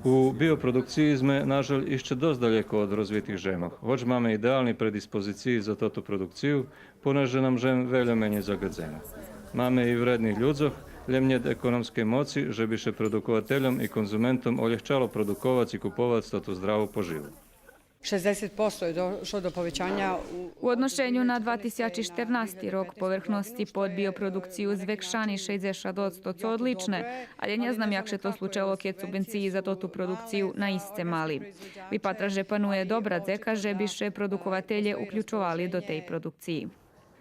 У біопродукції ми, на жаль, іще досить далеко від розвитих жемах. Хоч маємо ідеальні предиспозиції за тоту продукцію, понеже нам жем veľa menej zagadzeno. Máme i vredných ľudzoch, len nie ekonomskej moci, že by še produkovateľom i konzumentom olehčalo produkovati i kupovati tatu zdravu poživu. 60% je došlo do povećanja U odnošenju na 2014 rok povrchnosti pod bioprodukciju zvekšani 60%, co odlične, ali nie znam jak še to slučało, keď subvenciji za totu produkciju na iste mali. Vypatra, že panuje dobra dzeka, že bi še produkovatelje uključovali do tej produkciji.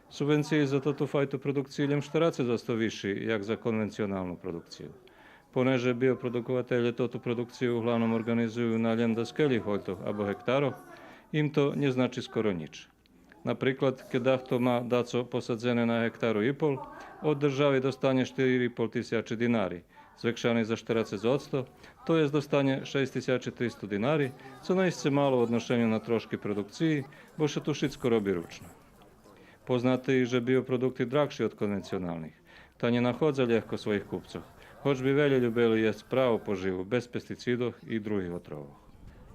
Subvenciji za totu fajtu produkciju ljem 40% viši, jak za konvencionalnu produkciju. Poneže bioprodukovatelje totu produkciju uglavnom organizuju na ljem daskelih holjtoh abo hektaroh, im to ne znači skoro nič. Napríklad, keď dahto má daco posadzene na hektaru i pol, od državi dostane 4,5 tisíce dinari, zvekšani za 40%, to jest dostane 6.300 dinari, co najisce malo v odnošenju na trošky produkciji, bo še tu šitsko robi ručno. Poznate i že bioprodukti dragši od konvencionalnih, ta ne nahodza ljehko svojih kupcov, hoć bi veľa ljubeli jest pravo poživu, bez pesticidov i drugih otrovov.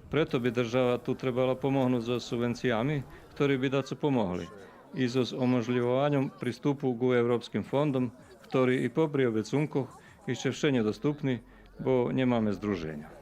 Preto bi država tu trebala pomohnuť so subvencijami, ktorí by daco pomohli, i so omožľivovanjem pristupu k európskym fondom, ktorí i popri obecunkoch ešte vše nedostupni, bo nemáme združenja.